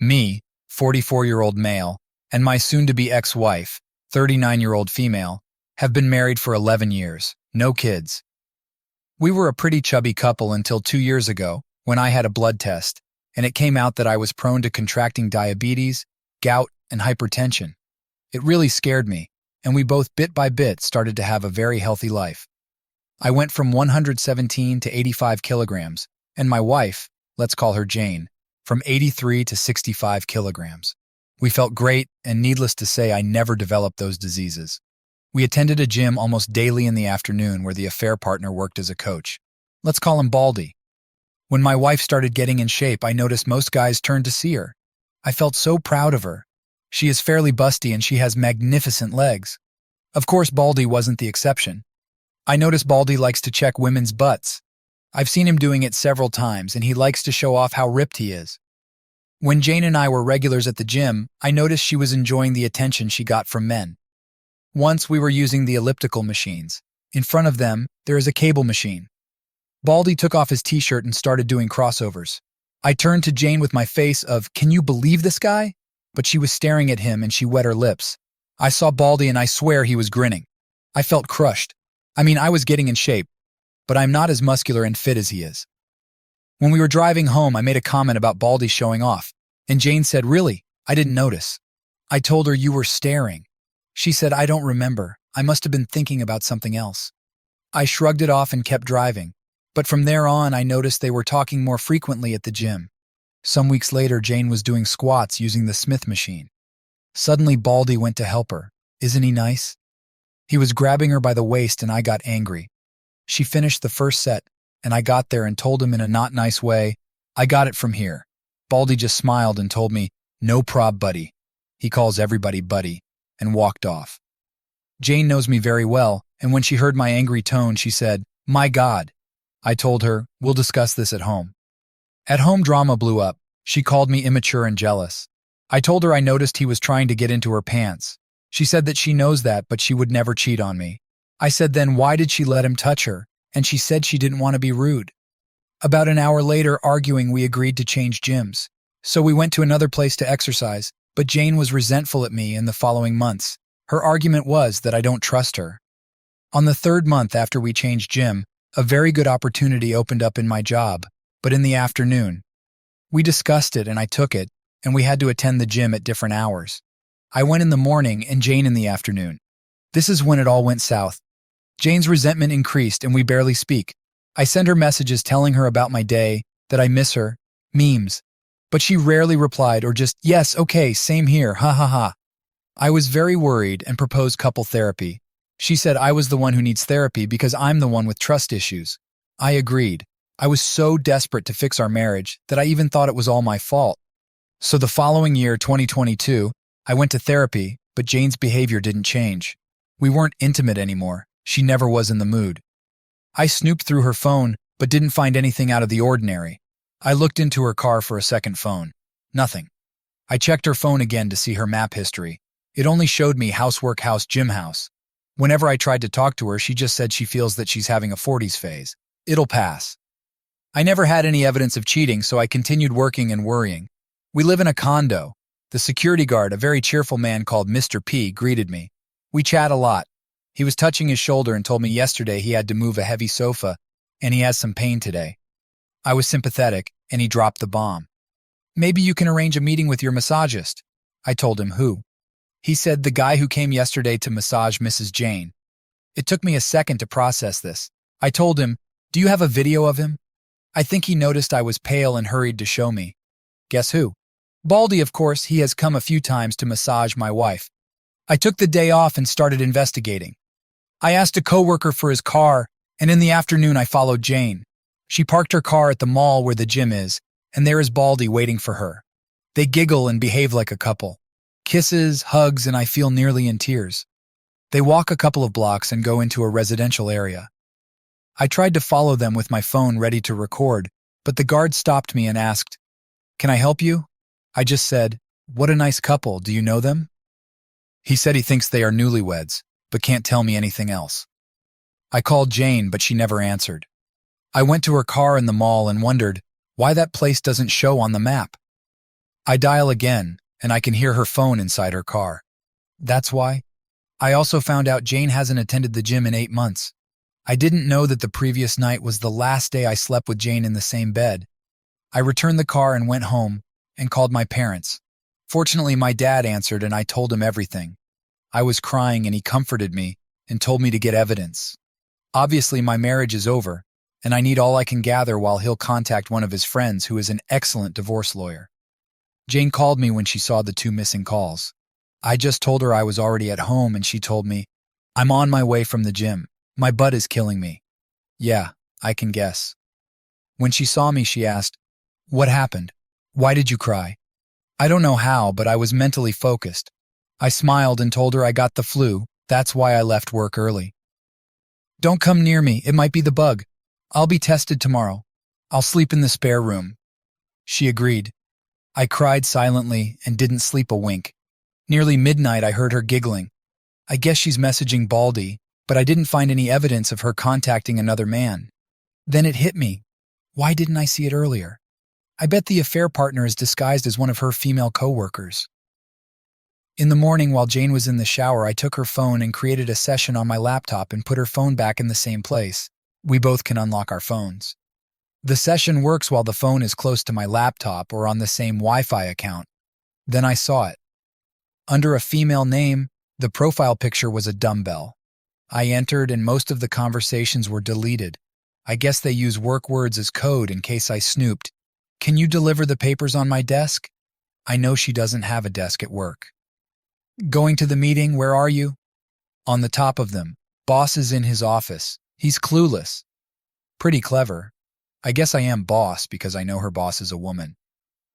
Me, 44-year-old male, and my soon-to-be ex-wife, 39-year-old female, have been married for 11 years, no kids. We were a pretty chubby couple until 2 years ago, when I had a blood test, and it came out that I was prone to contracting diabetes, gout, and hypertension. It really scared me, and we both bit by bit started to have a very healthy life. I went from 117 to 85 kilograms, and my wife, let's call her Jane, from 83 to 65 kilograms. We felt great, and needless to say, I never developed those diseases. We attended a gym almost daily in the afternoon where the affair partner worked as a coach. Let's call him Baldy. When my wife started getting in shape, I noticed most guys turned to see her. I felt so proud of her. She is fairly busty and she has magnificent legs. Of course, Baldy wasn't the exception. I noticed Baldy likes to check women's butts. I've seen him doing it several times, and he likes to show off how ripped he is. When Jane and I were regulars at the gym, I noticed she was enjoying the attention she got from men. Once we were using the elliptical machines. In front of them, there is a cable machine. Baldy took off his t-shirt and started doing crossovers. I turned to Jane with my face of, "Can you believe this guy?" But she was staring at him and she wet her lips. I saw Baldy and I swear he was grinning. I felt crushed. I was getting in shape, but I'm not as muscular and fit as he is. When we were driving home, I made a comment about Baldy showing off, and Jane said, "Really? I didn't notice." I told her, "You were staring." She said, "I don't remember. I must have been thinking about something else." I shrugged it off and kept driving, but from there on I noticed they were talking more frequently at the gym. Some weeks later, Jane was doing squats using the Smith machine. Suddenly, Baldy went to help her. Isn't he nice? He was grabbing her by the waist and I got angry. She finished the first set, and I got there and told him in a not nice way, "I got it from here." Baldy just smiled and told me, "No prob, buddy." He calls everybody buddy, and walked off. Jane knows me very well, and when she heard my angry tone, she said, "My God." I told her, "We'll discuss this at home." At home, drama blew up. She called me immature and jealous. I told her I noticed he was trying to get into her pants. She said that she knows that, but she would never cheat on me. I said then why did she let him touch her, and she said she didn't want to be rude. About an hour later, arguing, we agreed to change gyms. So we went to another place to exercise, but Jane was resentful at me in the following months. Her argument was that I don't trust her. On the third month after we changed gym, a very good opportunity opened up in my job, but in the afternoon. We discussed it and I took it, and we had to attend the gym at different hours. I went in the morning and Jane in the afternoon. This is when it all went south. Jane's resentment increased and we barely speak. I send her messages telling her about my day, that I miss her, memes. But she rarely replied or just, "Yes, okay, same here, ha ha ha." I was very worried and proposed couple therapy. She said I was the one who needs therapy because I'm the one with trust issues. I agreed. I was so desperate to fix our marriage that I even thought it was all my fault. So the following year, 2022, I went to therapy, but Jane's behavior didn't change. We weren't intimate anymore. She never was in the mood. I snooped through her phone, but didn't find anything out of the ordinary. I looked into her car for a second phone. Nothing. I checked her phone again to see her map history. It only showed me housework house, gym house. Whenever I tried to talk to her, she just said she feels that she's having a 40s phase. It'll pass. I never had any evidence of cheating, so I continued working and worrying. We live in a condo. The security guard, a very cheerful man called Mr. P, greeted me. We chat a lot. He was touching his shoulder and told me yesterday he had to move a heavy sofa, and he has some pain today. I was sympathetic, and he dropped the bomb. "Maybe you can arrange a meeting with your massagist." I told him who. He said the guy who came yesterday to massage Mrs. Jane. It took me a second to process this. I told him, "Do you have a video of him?" I think he noticed I was pale and hurried to show me. Guess who? Baldy, of course. He has come a few times to massage my wife. I took the day off and started investigating. I asked a coworker for his car, and in the afternoon I followed Jane. She parked her car at the mall where the gym is, and there is Baldy waiting for her. They giggle and behave like a couple. Kisses, hugs, and I feel nearly in tears. They walk a couple of blocks and go into a residential area. I tried to follow them with my phone ready to record, but the guard stopped me and asked, "Can I help you?" I just said, "What a nice couple, do you know them?" He said he thinks they are newlyweds, but can't tell me anything else. I called Jane, but she never answered. I went to her car in the mall and wondered why that place doesn't show on the map. I dial again, and I can hear her phone inside her car. That's why. I also found out Jane hasn't attended the gym in 8 months. I didn't know that the previous night was the last day I slept with Jane in the same bed. I returned the car and went home and called my parents. Fortunately, my dad answered and I told him everything. I was crying and he comforted me and told me to get evidence. Obviously, my marriage is over, and I need all I can gather while he'll contact one of his friends who is an excellent divorce lawyer. Jane called me when she saw the 2 missing calls. I just told her I was already at home and she told me, "I'm on my way from the gym. My butt is killing me." Yeah, I can guess. When she saw me, she asked, "What happened? Why did you cry?" I don't know how, but I was mentally focused. I smiled and told her I got the flu. That's why I left work early. "Don't come near me. It might be the bug. I'll be tested tomorrow. I'll sleep in the spare room." She agreed. I cried silently and didn't sleep a wink. Nearly midnight, I heard her giggling. I guess she's messaging Baldy, but I didn't find any evidence of her contacting another man. Then it hit me. Why didn't I see it earlier? I bet the affair partner is disguised as one of her female co-workers. In the morning, while Jane was in the shower, I took her phone and created a session on my laptop and put her phone back in the same place. We both can unlock our phones. The session works while the phone is close to my laptop or on the same Wi-Fi account. Then I saw it. Under a female name, the profile picture was a dumbbell. I entered and most of the conversations were deleted. I guess they use work words as code in case I snooped. "Can you deliver the papers on my desk?" I know she doesn't have a desk at work. "Going to the meeting, where are you?" On the top of them. "Boss is in his office. He's clueless." Pretty clever. I guess I am boss because I know her boss is a woman.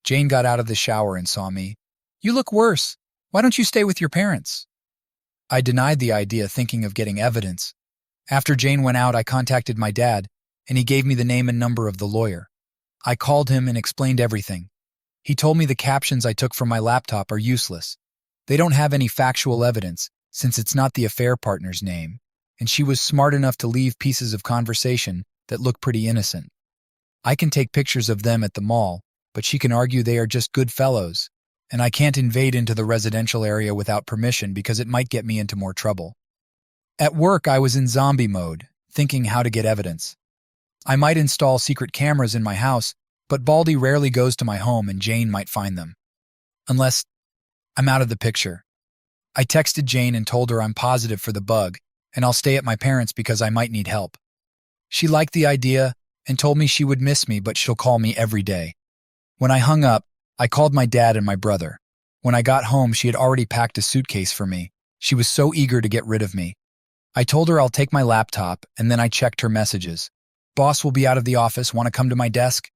Jane got out of the shower and saw me. "You look worse. Why don't you stay with your parents?" I denied the idea, thinking of getting evidence. After Jane went out, I contacted my dad, and he gave me the name and number of the lawyer. I called him and explained everything. He told me the captions I took from my laptop are useless. They don't have any factual evidence, since it's not the affair partner's name, and she was smart enough to leave pieces of conversation that look pretty innocent. I can take pictures of them at the mall, but she can argue they are just good fellows, and I can't invade into the residential area without permission because it might get me into more trouble. At work, I was in zombie mode, thinking how to get evidence. I might install secret cameras in my house, but Baldy rarely goes to my home and Jane might find them. Unless I'm out of the picture. I texted Jane and told her I'm positive for the bug, and I'll stay at my parents' because I might need help. She liked the idea and told me she would miss me, but she'll call me every day. When I hung up, I called my dad and my brother. When I got home, she had already packed a suitcase for me. She was so eager to get rid of me. I told her I'll take my laptop, and then I checked her messages. "Boss will be out of the office. Want to come to my desk?"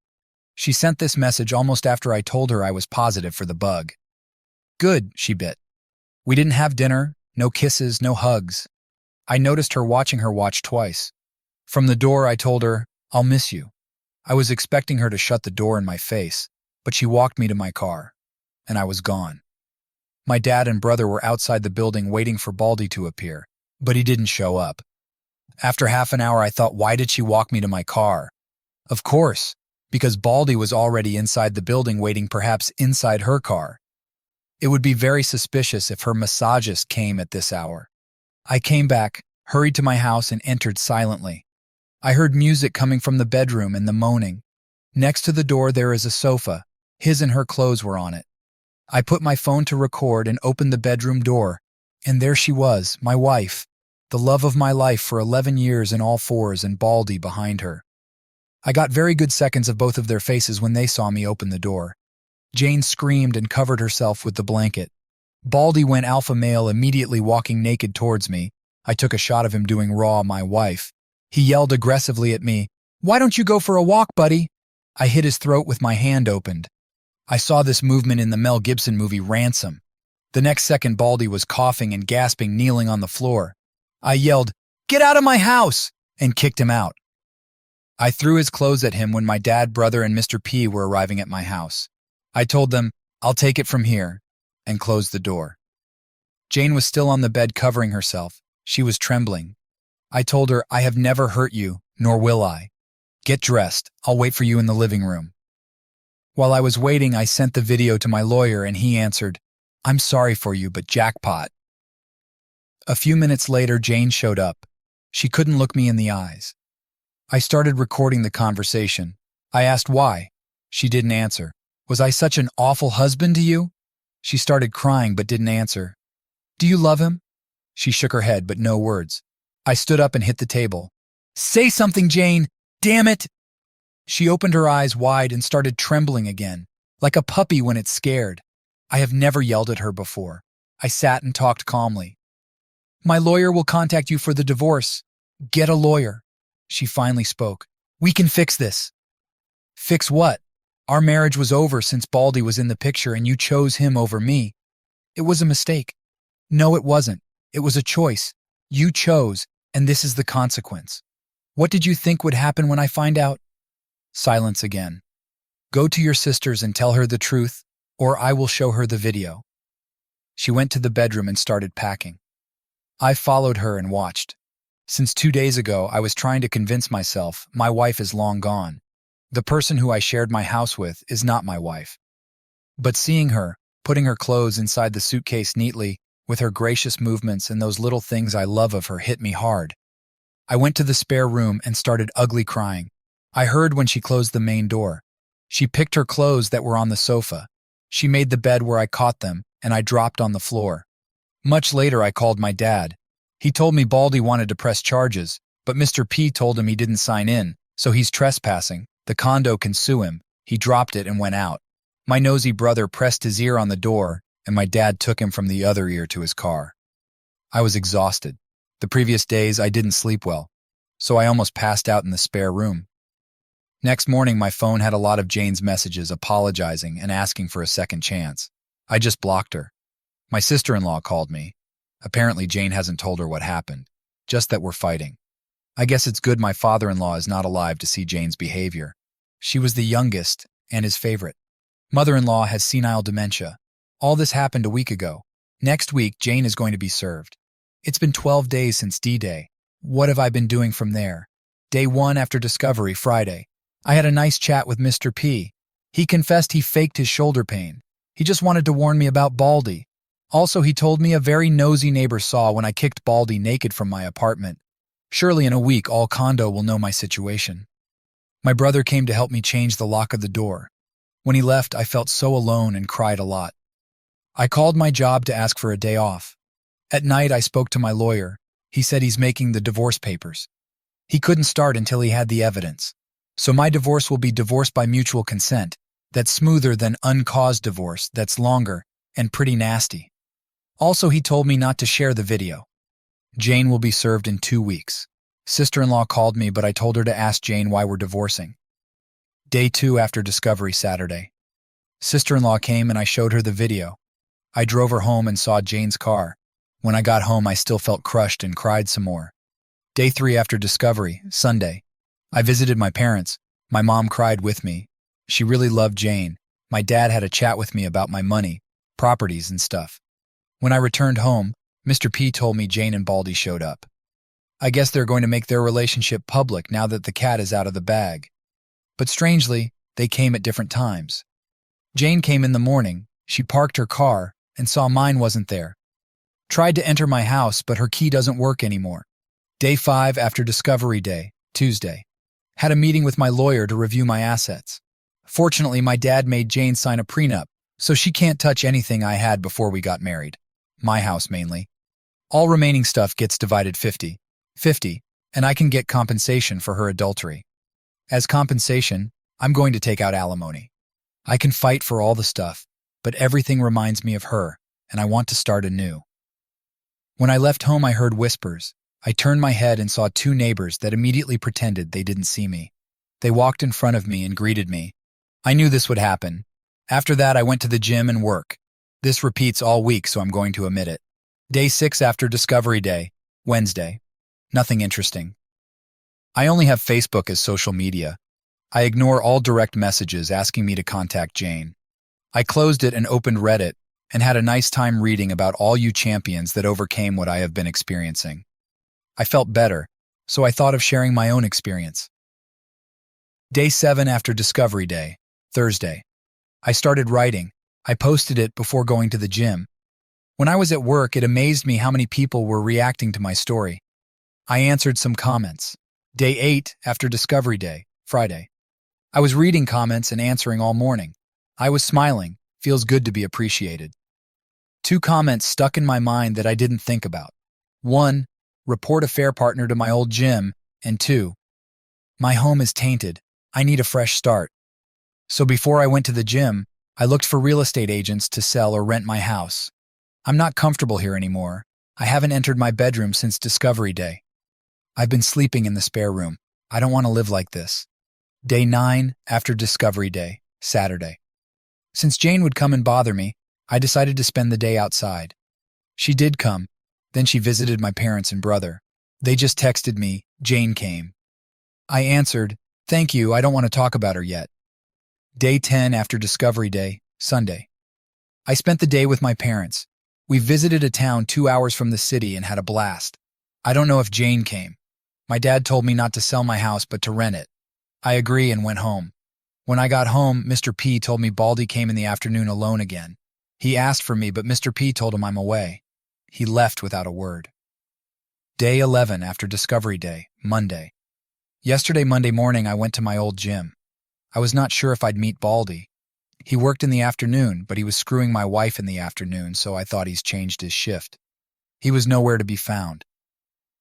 She sent this message almost after I told her I was positive for the bug. "Good," she bit. We didn't have dinner, no kisses, no hugs. I noticed her watching her watch twice. From the door, I told her, "I'll miss you." I was expecting her to shut the door in my face, but she walked me to my car, and I was gone. My dad and brother were outside the building waiting for Baldy to appear, but he didn't show up. After half an hour, I thought, why did she walk me to my car? Of course, because Baldy was already inside the building waiting, perhaps inside her car. It would be very suspicious if her massagist came at this hour. I came back, hurried to my house, and entered silently. I heard music coming from the bedroom and the moaning. Next to the door there is a sofa. His and her clothes were on it. I put my phone to record and opened the bedroom door, and there she was, my wife, the love of my life for 11 years in all fours, and Baldy behind her. I got very good seconds of both of their faces when they saw me open the door. Jane screamed and covered herself with the blanket. Baldy went alpha male, immediately walking naked towards me. I took a shot of him doing raw my wife. He yelled aggressively at me, "Why don't you go for a walk, buddy?" I hit his throat with my hand opened. I saw this movement in the Mel Gibson movie Ransom. The next second, Baldy was coughing and gasping, kneeling on the floor. I yelled, "Get out of my house!" and kicked him out. I threw his clothes at him when my dad, brother, and Mr. P were arriving at my house. I told them, "I'll take it from here," and closed the door. Jane was still on the bed covering herself. She was trembling. I told her, "I have never hurt you, nor will I. Get dressed. I'll wait for you in the living room." While I was waiting, I sent the video to my lawyer and he answered, "I'm sorry for you, but jackpot." A few minutes later, Jane showed up. She couldn't look me in the eyes. I started recording the conversation. I asked why. She didn't answer. "Was I such an awful husband to you?" She started crying but didn't answer. "Do you love him?" She shook her head but no words. I stood up and hit the table. "Say something, Jane! Damn it!" She opened her eyes wide and started trembling again, like a puppy when it's scared. I have never yelled at her before. I sat and talked calmly. "My lawyer will contact you for the divorce. Get a lawyer." She finally spoke. "We can fix this." "Fix what? Our marriage was over since Baldy was in the picture and you chose him over me. It was a mistake." "No, it wasn't. It was a choice. You chose, and this is the consequence. What did you think would happen when I find out?" Silence again. "Go to your sisters and tell her the truth, or I will show her the video." She went to the bedroom and started packing. I followed her and watched. Since 2 days ago, I was trying to convince myself my wife is long gone. The person who I shared my house with is not my wife. But seeing her, putting her clothes inside the suitcase neatly, with her gracious movements and those little things I love of her hit me hard. I went to the spare room and started ugly crying. I heard when she closed the main door. She picked her clothes that were on the sofa. She made the bed where I caught them, and I dropped on the floor. Much later, I called my dad. He told me Baldy wanted to press charges, but Mr. P told him he didn't sign in, so he's trespassing. The condo can sue him. He dropped it and went out. My nosy brother pressed his ear on the door, and my dad took him from the other ear to his car. I was exhausted. The previous days, I didn't sleep well, so I almost passed out in the spare room. Next morning, my phone had a lot of Jane's messages apologizing and asking for a second chance. I just blocked her. My sister-in-law called me. Apparently, Jane hasn't told her what happened, just that we're fighting. I guess it's good my father-in-law is not alive to see Jane's behavior. She was the youngest and his favorite. Mother-in-law has senile dementia. All this happened a week ago. Next week, Jane is going to be served. It's been 12 days since D-Day. What have I been doing from there? Day 1 after discovery, Friday. I had a nice chat with Mr. P. He confessed he faked his shoulder pain. He just wanted to warn me about Baldy. Also, he told me a very nosy neighbor saw when I kicked Baldy naked from my apartment. Surely in a week, all condo will know my situation. My brother came to help me change the lock of the door. When he left, I felt so alone and cried a lot. I called my job to ask for a day off. At night, I spoke to my lawyer. He said he's making the divorce papers. He couldn't start until he had the evidence. So my divorce will be divorce by mutual consent. That's smoother than uncaused divorce, that's longer and pretty nasty. Also, he told me not to share the video. Jane will be served in 2 weeks. Sister-in-law called me, but I told her to ask Jane why we're divorcing. Day 2 after discovery, Saturday. Sister-in-law came and I showed her the video. I drove her home and saw Jane's car. When I got home, I still felt crushed and cried some more. Day 3 after discovery, Sunday. I visited my parents. My mom cried with me. She really loved Jane. My dad had a chat with me about my money, properties, and stuff. When I returned home, Mr. P told me Jane and Baldy showed up. I guess they're going to make their relationship public now that the cat is out of the bag. But strangely, they came at different times. Jane came in the morning. She parked her car and saw mine wasn't there. Tried to enter my house, but her key doesn't work anymore. Day 5 after discovery day, Tuesday. Had a meeting with my lawyer to review my assets. Fortunately, my dad made Jane sign a prenup, so she can't touch anything I had before we got married. My house mainly. All remaining stuff gets divided 50-50, and I can get compensation for her adultery. As compensation, I'm going to take out alimony. I can fight for all the stuff, but everything reminds me of her, and I want to start anew. When I left home, I heard whispers. I turned my head and saw 2 neighbors that immediately pretended they didn't see me. They walked in front of me and greeted me. I knew this would happen. After that, I went to the gym and work. This repeats all week, so I'm going to omit it. Day 6 after discovery day, Wednesday. Nothing interesting. I only have Facebook as social media. I ignore all direct messages asking me to contact Jane. I closed it and opened Reddit and had a nice time reading about all you champions that overcame what I have been experiencing. I felt better, so I thought of sharing my own experience. Day 7 after discovery day, Thursday. I started writing. I posted it before going to the gym. When I was at work, it amazed me how many people were reacting to my story. I answered some comments. Day 8 after Discovery Day, Friday. I was reading comments and answering all morning. I was smiling. Feels good to be appreciated. 2 comments stuck in my mind that I didn't think about. 1. Report affair partner to my old gym. And 2. My home is tainted. I need a fresh start. So before I went to the gym, I looked for real estate agents to sell or rent my house. I'm not comfortable here anymore. I haven't entered my bedroom since Discovery Day. I've been sleeping in the spare room. I don't want to live like this. Day 9 after Discovery Day, Saturday. Since Jane would come and bother me, I decided to spend the day outside. She did come. Then she visited my parents and brother. They just texted me, Jane came. I answered, thank you, I don't want to talk about her yet. Day 10 after Discovery Day, Sunday. I spent the day with my parents. We visited a town 2 hours from the city and had a blast. I don't know if Jane came. My dad told me not to sell my house but to rent it. I agree and went home. When I got home, Mr. P told me Baldy came in the afternoon alone again. He asked for me, but Mr. P told him I'm away. He left without a word. Day 11 after Discovery Day, Monday. Yesterday, Monday morning, I went to my old gym. I was not sure if I'd meet Baldy. He worked in the afternoon, but he was screwing my wife in the afternoon, so I thought he's changed his shift. He was nowhere to be found.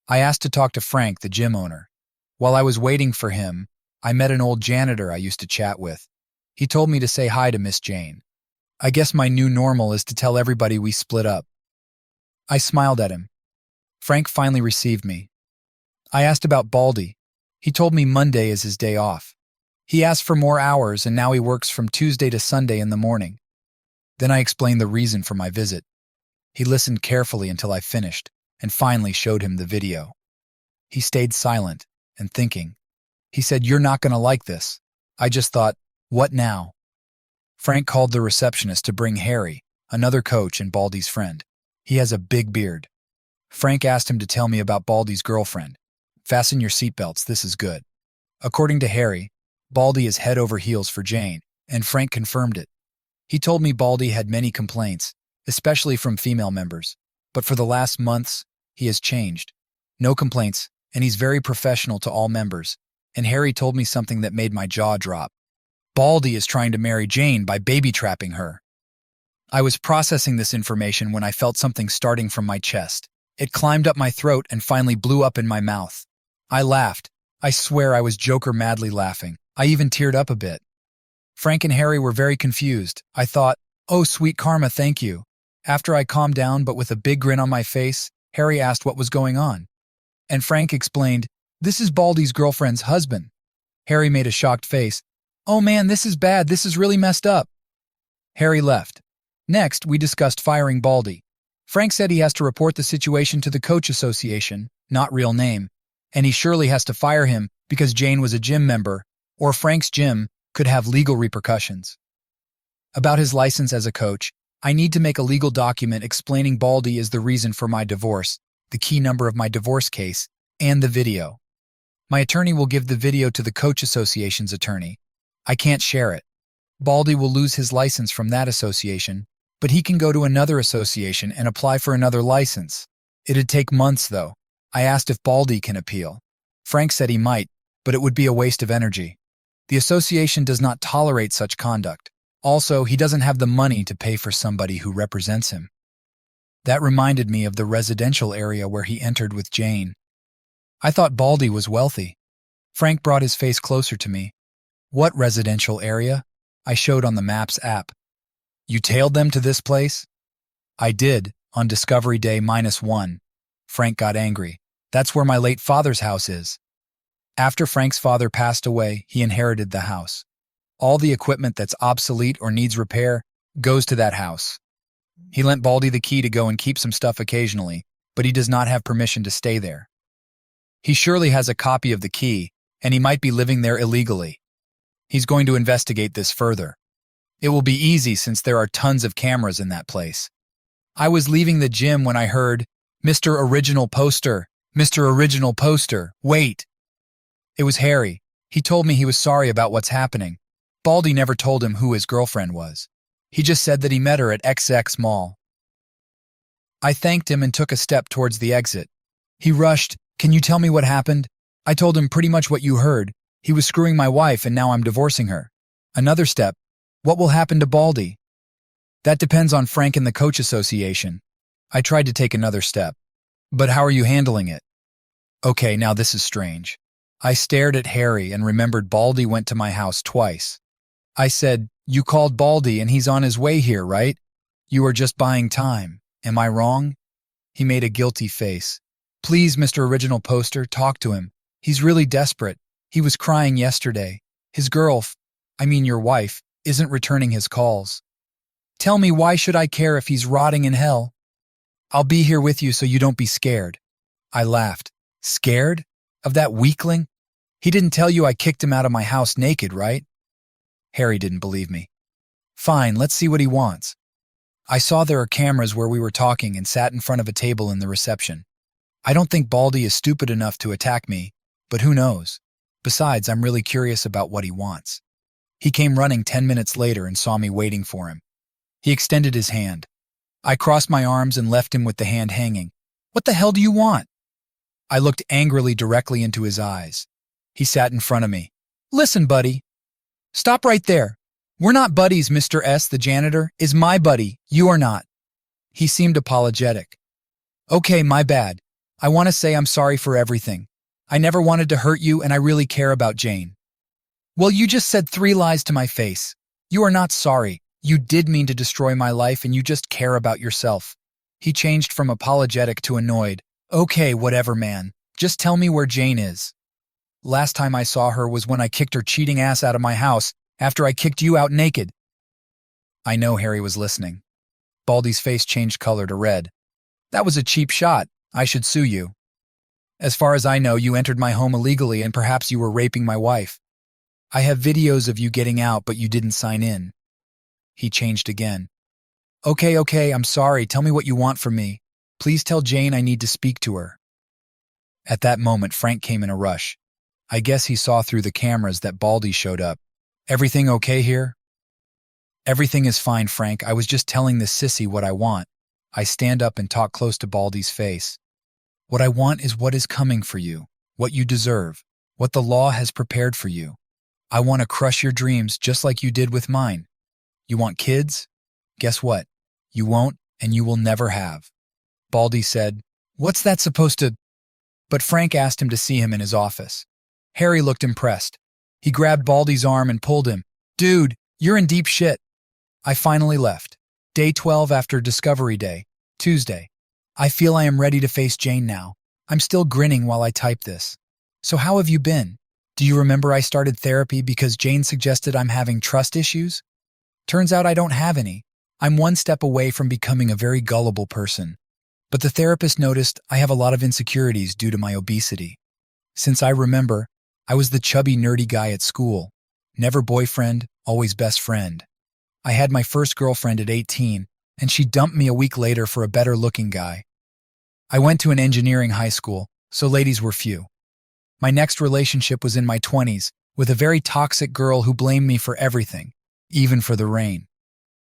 I asked to talk to Frank, the gym owner. While I was waiting for him, I met an old janitor I used to chat with. He told me to say hi to Miss Jane. I guess my new normal is to tell everybody we split up. I smiled at him. Frank finally received me. I asked about Baldy. He told me Monday is his day off. He asked for more hours and now he works from Tuesday to Sunday in the morning. Then I explained the reason for my visit. He listened carefully until I finished and finally showed him the video. He stayed silent and thinking. He said, "You're not going to like this." I just thought, what now? Frank called the receptionist to bring Harry, another coach and Baldy's friend. He has a big beard. Frank asked him to tell me about Baldy's girlfriend. Fasten your seatbelts, this is good. According to Harry, Baldy is head over heels for Jane, and Frank confirmed it. He told me Baldy had many complaints, especially from female members, but for the last months, he has changed. No complaints, and he's very professional to all members, and Harry told me something that made my jaw drop. Baldy is trying to marry Jane by baby-trapping her. I was processing this information when I felt something starting from my chest. It climbed up my throat and finally blew up in my mouth. I laughed. I swear I was Joker-madly laughing. I even teared up a bit. Frank and Harry were very confused. I thought, oh, sweet karma, thank you. After I calmed down, but with a big grin on my face, Harry asked what was going on. And Frank explained, this is Baldy's girlfriend's husband. Harry made a shocked face. Oh man, this is bad. This is really messed up. Harry left. Next, we discussed firing Baldy. Frank said he has to report the situation to the coach association, not real name, and he surely has to fire him because Jane was a gym member, or Frank's gym could have legal repercussions. About his license as a coach, I need to make a legal document explaining Baldy is the reason for my divorce, the key number of my divorce case, and the video. My attorney will give the video to the coach association's attorney. I can't share it. Baldy will lose his license from that association, but he can go to another association and apply for another license. It'd take months, though. I asked if Baldy can appeal. Frank said he might, but it would be a waste of energy. The association does not tolerate such conduct. Also, he doesn't have the money to pay for somebody who represents him. That reminded me of the residential area where he entered with Jane. I thought Baldy was wealthy. Frank brought his face closer to me. What residential area? I showed on the Maps app. You tailed them to this place? I did, on Discovery Day -1. Frank got angry. That's where my late father's house is. After Frank's father passed away, he inherited the house. All the equipment that's obsolete or needs repair goes to that house. He lent Baldy the key to go and keep some stuff occasionally, but he does not have permission to stay there. He surely has a copy of the key, and he might be living there illegally. He's going to investigate this further. It will be easy since there are tons of cameras in that place. I was leaving the gym when I heard, "Mr. Original Poster, Mr. Original Poster, wait." It was Harry. He told me he was sorry about what's happening. Baldy never told him who his girlfriend was. He just said that he met her at XX Mall. I thanked him and took a step towards the exit. He rushed, "Can you tell me what happened?" I told him pretty much what you heard. He was screwing my wife and now I'm divorcing her. Another step, "What will happen to Baldy?" "That depends on Frank and the coach association." I tried to take another step. "But how are you handling it?" "Okay, now this is strange." I stared at Harry and remembered Baldy went to my house twice. I said, "You called Baldy and he's on his way here, right? You are just buying time. Am I wrong?" He made a guilty face. "Please, Mr. Original Poster, talk to him. He's really desperate. He was crying yesterday. His your wife, isn't returning his calls. Tell me, why should I care if he's rotting in hell? I'll be here with you so you don't be scared." I laughed. "Scared? Of that weakling? He didn't tell you I kicked him out of my house naked, right?" Harry didn't believe me. "Fine, let's see what he wants." I saw there are cameras where we were talking and sat in front of a table in the reception. I don't think Baldy is stupid enough to attack me, but who knows? Besides, I'm really curious about what he wants. He came running 10 minutes later and saw me waiting for him. He extended his hand. I crossed my arms and left him with the hand hanging. "What the hell do you want?" I looked angrily directly into his eyes. He sat in front of me. "Listen, buddy. Stop right there. We're not buddies. Mr. S, the janitor, is my buddy. You are not." He seemed apologetic. "Okay, my bad. I want to say I'm sorry for everything. I never wanted to hurt you and I really care about Jane." "Well, you just said 3 lies to my face. You are not sorry. You did mean to destroy my life and you just care about yourself." He changed from apologetic to annoyed. "Okay, whatever, man. Just tell me where Jane is." "Last time I saw her was when I kicked her cheating ass out of my house after I kicked you out naked." I know Harry was listening. Baldy's face changed color to red. "That was a cheap shot. I should sue you. As far as I know, you entered my home illegally and perhaps you were raping my wife. I have videos of you getting out, but you didn't sign in." He changed again. Okay, I'm sorry. Tell me what you want from me. Please tell Jane I need to speak to her." At that moment, Frank came in a rush. I guess he saw through the cameras that Baldy showed up. "Everything okay here?" "Everything is fine, Frank. I was just telling this sissy what I want." I stand up and talk close to Baldy's face. "What I want is what is coming for you, what you deserve, what the law has prepared for you. I want to crush your dreams just like you did with mine. You want kids? Guess what? You won't, and you will never have." Baldy said, "What's that supposed to—" But Frank asked him to see him in his office. Harry looked impressed. He grabbed Baldy's arm and pulled him. "Dude, you're in deep shit." I finally left. Day 12 after Discovery Day, Tuesday. I feel I am ready to face Jane now. I'm still grinning while I type this. "So how have you been? Do you remember I started therapy because Jane suggested I'm having trust issues? Turns out I don't have any. I'm one step away from becoming a very gullible person. But the therapist noticed I have a lot of insecurities due to my obesity. Since I remember, I was the chubby, nerdy guy at school. Never boyfriend, always best friend. I had my first girlfriend at 18, and she dumped me a week later for a better-looking guy. I went to an engineering high school, so ladies were few. My next relationship was in my 20s, with a very toxic girl who blamed me for everything, even for the rain.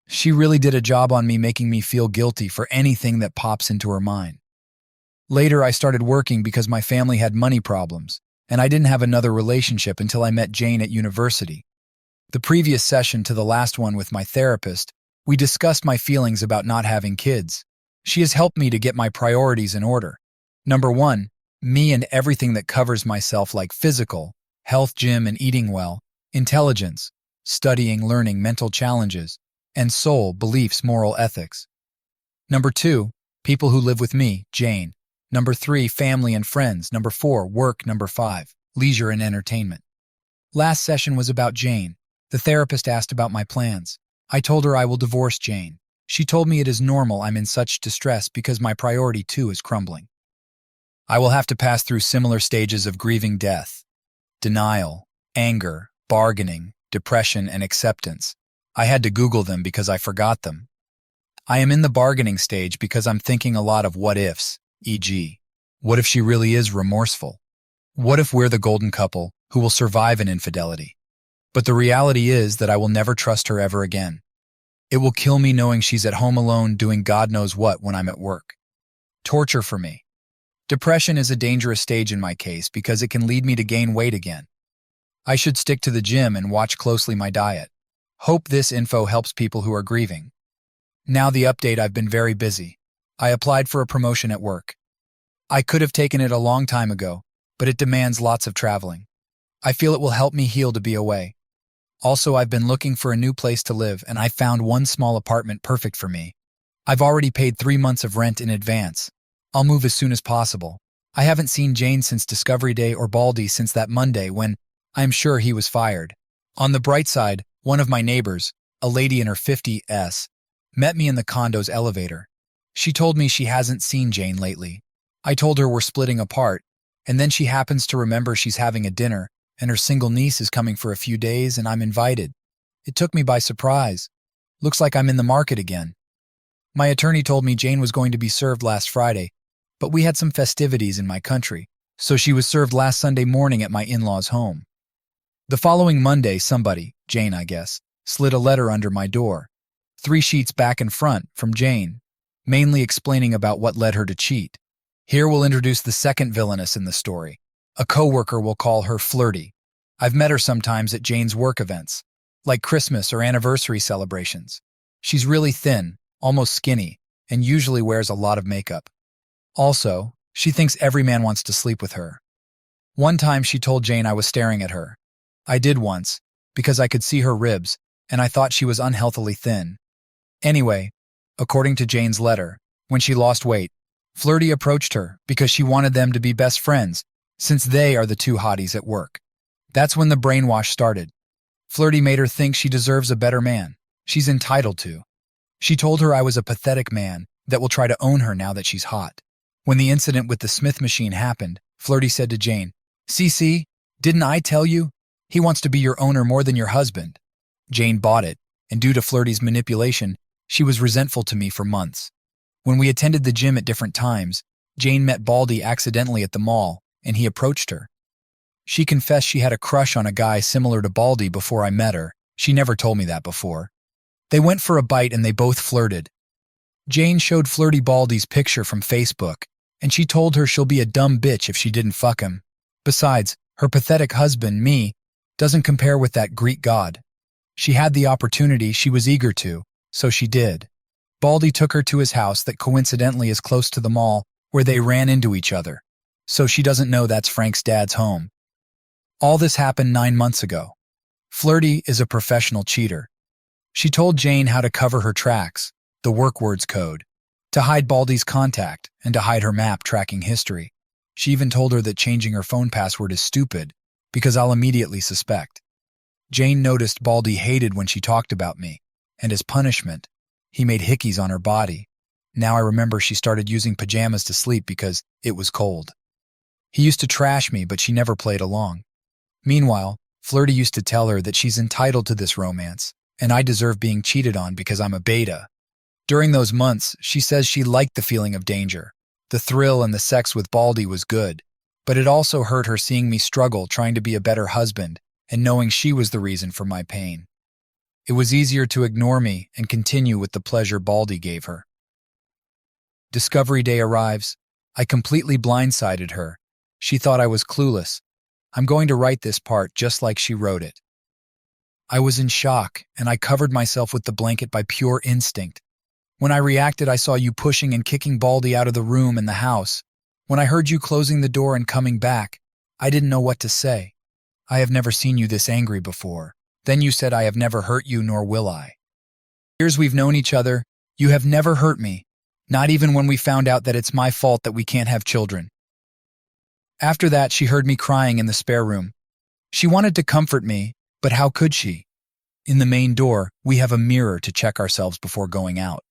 She really did a job on me, making me feel guilty for anything that pops into her mind. Later, I started working because my family had money problems, and I didn't have another relationship until I met Jane at university. The previous session to the last one with my therapist, we discussed my feelings about not having kids. She has helped me to get my priorities in order. Number 1, me and everything that covers myself, like physical, health, gym and eating well, intelligence, studying, learning, mental challenges, and soul, beliefs, moral ethics. Number 2, people who live with me, Jane. Number 3, family and friends. Number 4, work. Number 5, leisure and entertainment. Last session was about Jane. The therapist asked about my plans. I told her I will divorce Jane. She told me it is normal I'm in such distress because my priority too is crumbling. I will have to pass through similar stages of grieving death, denial, anger, bargaining, depression, and acceptance. I had to Google them because I forgot them. I am in the bargaining stage because I'm thinking a lot of what ifs, e.g., what if she really is remorseful? What if we're the golden couple who will survive an infidelity? But the reality is that I will never trust her ever again. It will kill me knowing she's at home alone doing God knows what when I'm at work. Torture for me. Depression is a dangerous stage in my case because it can lead me to gain weight again. I should stick to the gym and watch closely my diet. Hope this info helps people who are grieving. Now the update: I've been very busy. I applied for a promotion at work. I could have taken it a long time ago, but it demands lots of traveling. I feel it will help me heal to be away. Also, I've been looking for a new place to live and I found one small apartment perfect for me. I've already paid 3 months of rent in advance. I'll move as soon as possible. I haven't seen Jane since Discovery Day or Baldy since that Monday when I'm sure he was fired. On the bright side, one of my neighbors, a lady in her 50s, met me in the condo's elevator. She told me she hasn't seen Jane lately. I told her we're splitting apart, and then she happens to remember she's having a dinner, and her single niece is coming for a few days and I'm invited. It took me by surprise. Looks like I'm in the market again. My attorney told me Jane was going to be served last Friday, but we had some festivities in my country, so she was served last Sunday morning at my in-laws' home. The following Monday, somebody, Jane I guess, slid a letter under my door. 3 sheets back and front from Jane, mainly explaining about what led her to cheat. Here we'll introduce the second villainess in the story. A coworker will call her Flirty. I've met her sometimes at Jane's work events, like Christmas or anniversary celebrations. She's really thin, almost skinny, and usually wears a lot of makeup. Also, she thinks every man wants to sleep with her. One time she told Jane I was staring at her. I did once, because I could see her ribs, and I thought she was unhealthily thin. Anyway, according to Jane's letter, when she lost weight, Flirty approached her because she wanted them to be best friends, since they are the 2 hotties at work. That's when the brainwash started. Flirty made her think she deserves a better man. She's entitled to. She told her I was a pathetic man that will try to own her now that she's hot. When the incident with the Smith machine happened, Flirty said to Jane, "CC, didn't I tell you? He wants to be your owner more than your husband." Jane bought it, and due to Flirty's manipulation, she was resentful to me for months. When we attended the gym at different times, Jane met Baldy accidentally at the mall, and he approached her. She confessed she had a crush on a guy similar to Baldy before I met her. She never told me that before. They went for a bite and they both flirted. Jane showed Flirty Baldy's picture from Facebook, and she told her she'll be a dumb bitch if she didn't fuck him. Besides, her pathetic husband, me, doesn't compare with that Greek god. She had the opportunity, she was eager to, so she did. Baldy took her to his house that coincidentally is close to the mall, where they ran into each other. So she doesn't know that's Frank's dad's home. All this happened 9 months ago. Flirty is a professional cheater. She told Jane how to cover her tracks, the work words code, to hide Baldy's contact, and to hide her map tracking history. She even told her that changing her phone password is stupid, because I'll immediately suspect. Jane noticed Baldy hated when she talked about me, and as punishment, he made hickeys on her body. Now I remember she started using pajamas to sleep because it was cold. He used to trash me, but she never played along. Meanwhile, Flirty used to tell her that she's entitled to this romance, and I deserve being cheated on because I'm a beta. During those months, she says she liked the feeling of danger. The thrill and the sex with Baldy was good, but it also hurt her seeing me struggle trying to be a better husband and knowing she was the reason for my pain. It was easier to ignore me and continue with the pleasure Baldy gave her. Discovery Day arrives. I completely blindsided her. She thought I was clueless. I'm going to write this part just like she wrote it. I was in shock, and I covered myself with the blanket by pure instinct. When I reacted, I saw you pushing and kicking Baldy out of the room and the house. When I heard you closing the door and coming back, I didn't know what to say. I have never seen you this angry before. Then you said, I have never hurt you, nor will I. Years we've known each other, you have never hurt me, not even when we found out that it's my fault that we can't have children. After that, she heard me crying in the spare room. She wanted to comfort me, but how could she? In the main door, we have a mirror to check ourselves before going out.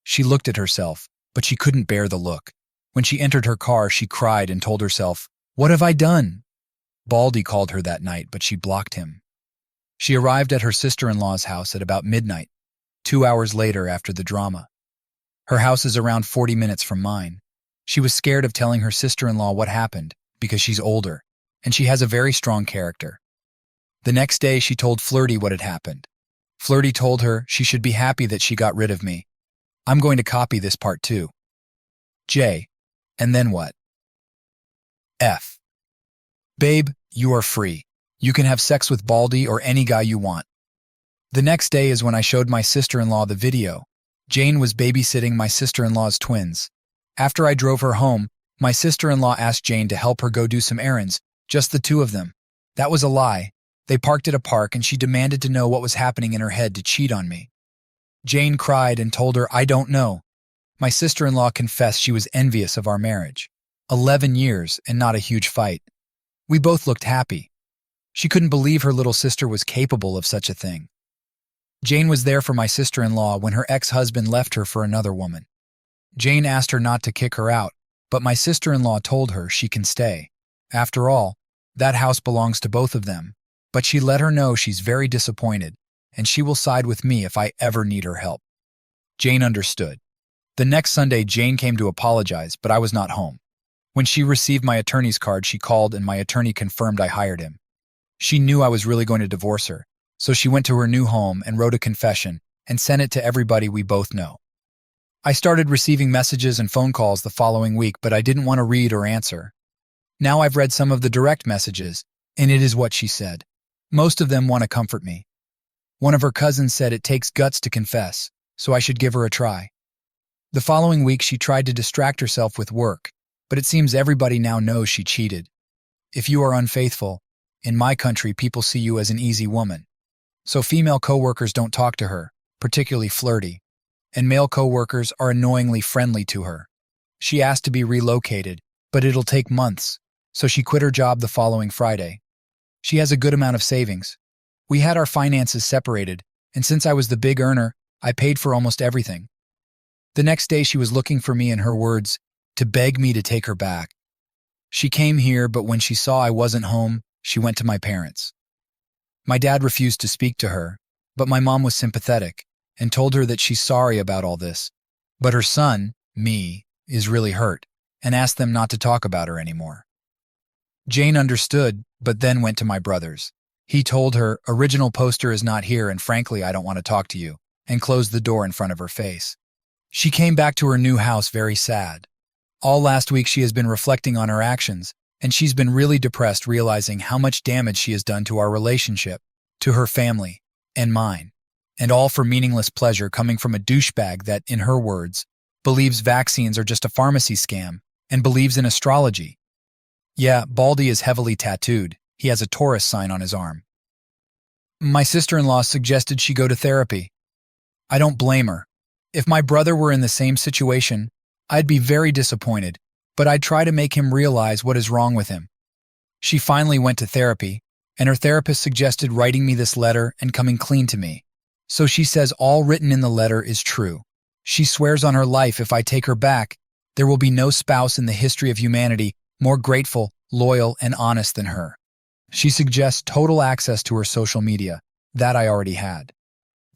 She looked at herself, but she couldn't bear the look. When she entered her car, she cried and told herself, "What have I done?" Baldy called her that night, but she blocked him. She arrived at her sister-in-law's house at about midnight, 2 hours later after the drama. Her house is around 40 minutes from mine. She was scared of telling her sister-in-law what happened because she's older, and she has a very strong character. The next day, she told Flirty what had happened. Flirty told her she should be happy that she got rid of me. I'm going to copy this part too. J. And then what? F. Babe, you are free. You can have sex with Baldy or any guy you want. The next day is when I showed my sister-in-law the video. Jane was babysitting my sister-in-law's twins. After I drove her home, my sister-in-law asked Jane to help her go do some errands, just the two of them. That was a lie. They parked at a park and she demanded to know what was happening in her head to cheat on me. Jane cried and told her, I don't know. My sister-in-law confessed she was envious of our marriage. 11 years and not a huge fight. We both looked happy. She couldn't believe her little sister was capable of such a thing. Jane was there for my sister-in-law when her ex-husband left her for another woman. Jane asked her not to kick her out, but my sister-in-law told her she can stay. After all, that house belongs to both of them, but she let her know she's very disappointed, and she will side with me if I ever need her help. Jane understood. The next Sunday, Jane came to apologize, but I was not home. When she received my attorney's card, she called and my attorney confirmed I hired him. She knew I was really going to divorce her, so she went to her new home and wrote a confession and sent it to everybody we both know. I started receiving messages and phone calls the following week, but I didn't want to read or answer. Now I've read some of the direct messages, and it is what she said. Most of them want to comfort me. One of her cousins said it takes guts to confess, so I should give her a try. The following week, she tried to distract herself with work, but it seems everybody now knows she cheated. If you are unfaithful, in my country, people see you as an easy woman. So female coworkers don't talk to her, particularly Flirty, and male coworkers are annoyingly friendly to her. She asked to be relocated, but it'll take months, so she quit her job the following Friday. She has a good amount of savings. We had our finances separated, and since I was the big earner, I paid for almost everything. The next day she was looking for me, in her words, to beg me to take her back. She came here, but when she saw I wasn't home, she went to my parents. My dad refused to speak to her, but my mom was sympathetic and told her that she's sorry about all this. But her son, me, is really hurt and asked them not to talk about her anymore. Jane understood, but then went to my brothers. He told her, original poster is not here and frankly I don't want to talk to you, and closed the door in front of her face. She came back to her new house very sad. All last week she has been reflecting on her actions, and she's been really depressed realizing how much damage she has done to our relationship, to her family, and mine. And all for meaningless pleasure coming from a douchebag that, in her words, believes vaccines are just a pharmacy scam and believes in astrology. Yeah, Baldy is heavily tattooed. He has a Taurus sign on his arm. My sister-in-law suggested she go to therapy. I don't blame her. If my brother were in the same situation, I'd be very disappointed, but I'd try to make him realize what is wrong with him. She finally went to therapy, and her therapist suggested writing me this letter and coming clean to me. So she says all written in the letter is true. She swears on her life if I take her back, there will be no spouse in the history of humanity more grateful, loyal, and honest than her. She suggests total access to her social media. That I already had.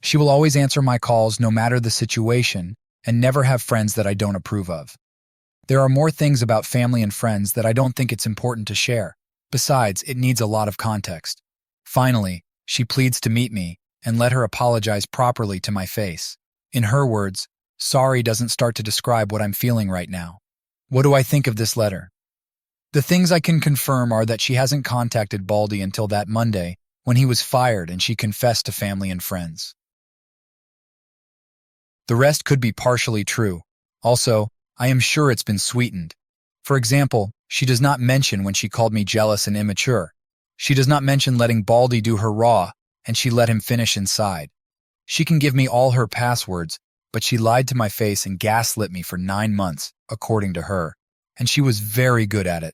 She will always answer my calls no matter the situation and never have friends that I don't approve of. There are more things about family and friends that I don't think it's important to share. Besides, it needs a lot of context. Finally, she pleads to meet me and let her apologize properly to my face. In her words, sorry doesn't start to describe what I'm feeling right now. What do I think of this letter? The things I can confirm are that she hasn't contacted Baldy until that Monday when he was fired and she confessed to family and friends. The rest could be partially true. Also, I am sure it's been sweetened. For example, she does not mention when she called me jealous and immature. She does not mention letting Baldy do her raw, and she let him finish inside. She can give me all her passwords, but she lied to my face and gaslit me for 9 months, according to her, and she was very good at it.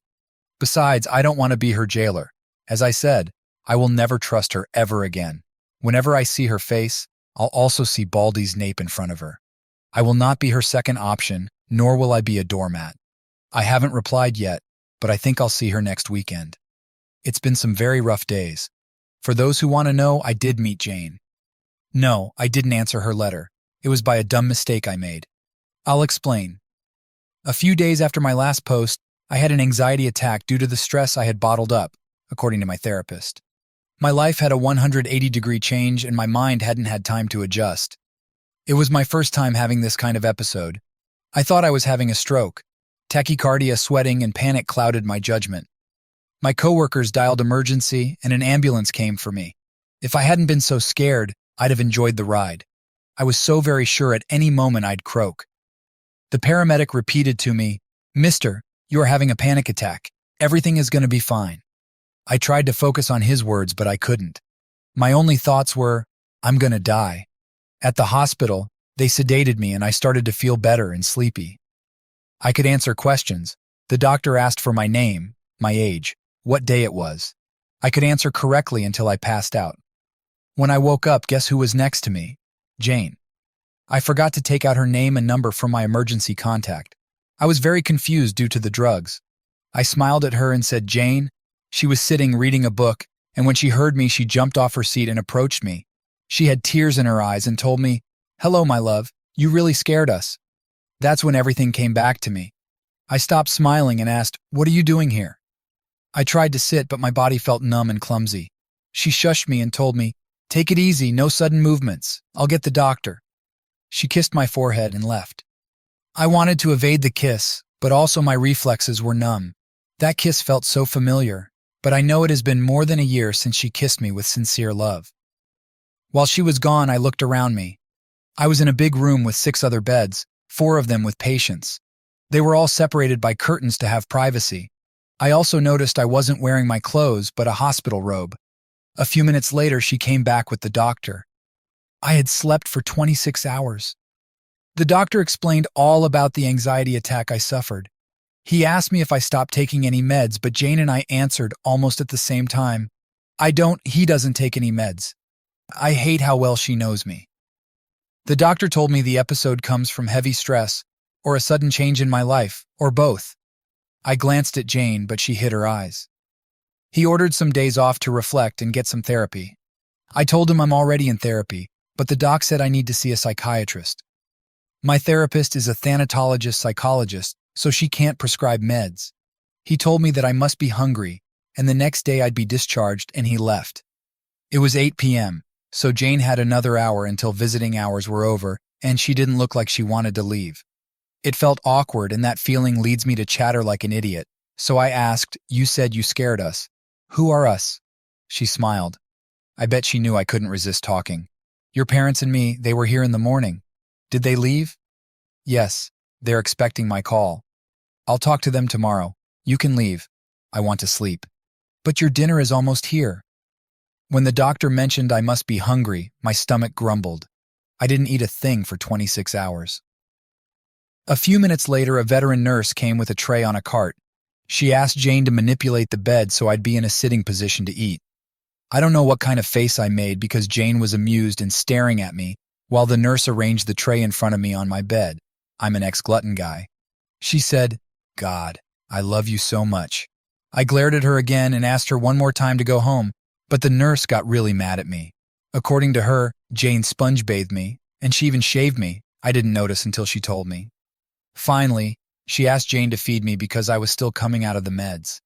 Besides, I don't want to be her jailer. As I said, I will never trust her ever again. Whenever I see her face, I'll also see Baldy's nape in front of her. I will not be her second option, nor will I be a doormat. I haven't replied yet, but I think I'll see her next weekend. It's been some very rough days. For those who want to know, I did meet Jane. No, I didn't answer her letter. It was by a dumb mistake I made. I'll explain. A few days after my last post, I had an anxiety attack due to the stress I had bottled up, according to my therapist. My life had a 180-degree change and my mind hadn't had time to adjust. It was my first time having this kind of episode. I thought I was having a stroke. Tachycardia, sweating, and panic clouded my judgment. My coworkers dialed emergency and an ambulance came for me. If I hadn't been so scared, I'd have enjoyed the ride. I was so very sure at any moment I'd croak. The paramedic repeated to me, "Mister, you are having a panic attack. Everything is going to be fine." I tried to focus on his words, but I couldn't. My only thoughts were, I'm going to die. At the hospital, they sedated me and I started to feel better and sleepy. I could answer questions. The doctor asked for my name, my age, what day it was. I could answer correctly until I passed out. When I woke up, guess who was next to me? Jane. I forgot to take out her name and number from my emergency contact. I was very confused due to the drugs. I smiled at her and said, "Jane." She was sitting reading a book, and when she heard me, she jumped off her seat and approached me. She had tears in her eyes and told me, "Hello, my love, you really scared us." That's when everything came back to me. I stopped smiling and asked, "What are you doing here?" I tried to sit, but my body felt numb and clumsy. She shushed me and told me, "Take it easy, no sudden movements. I'll get the doctor." She kissed my forehead and left. I wanted to evade the kiss, but also my reflexes were numb. That kiss felt so familiar, but I know it has been more than a year since she kissed me with sincere love. While she was gone, I looked around me. I was in a big room with 6 other beds, 4 of them with patients. They were all separated by curtains to have privacy. I also noticed I wasn't wearing my clothes, but a hospital robe. A few minutes later, she came back with the doctor. I had slept for 26 hours. The doctor explained all about the anxiety attack I suffered. He asked me if I stopped taking any meds, but Jane and I answered almost at the same time, He doesn't take any meds." I hate how well she knows me. The doctor told me the episode comes from heavy stress, or a sudden change in my life, or both. I glanced at Jane, but she hid her eyes. He ordered some days off to reflect and get some therapy. I told him I'm already in therapy, but the doc said I need to see a psychiatrist. My therapist is a thanatologist psychologist, so she can't prescribe meds. He told me that I must be hungry, and the next day I'd be discharged, and he left. It was 8 p.m., so Jane had another hour until visiting hours were over, and she didn't look like she wanted to leave. It felt awkward, and that feeling leads me to chatter like an idiot, so I asked, "You said you scared us. Who are us?" She smiled. I bet she knew I couldn't resist talking. "Your parents and me, they were here in the morning. Did they leave?" "Yes, they're expecting my call. I'll talk to them tomorrow. You can leave. I want to sleep." "But your dinner is almost here." When the doctor mentioned I must be hungry, my stomach grumbled. I didn't eat a thing for 26 hours. A few minutes later, a veteran nurse came with a tray on a cart. She asked Jane to manipulate the bed so I'd be in a sitting position to eat. I don't know what kind of face I made because Jane was amused and staring at me while the nurse arranged the tray in front of me on my bed. I'm an ex-glutton guy. She said, "God, I love you so much." I glared at her again and asked her one more time to go home, but the nurse got really mad at me. According to her, Jane sponge-bathed me, and she even shaved me. I didn't notice until she told me. Finally, she asked Jane to feed me because I was still coming out of the meds.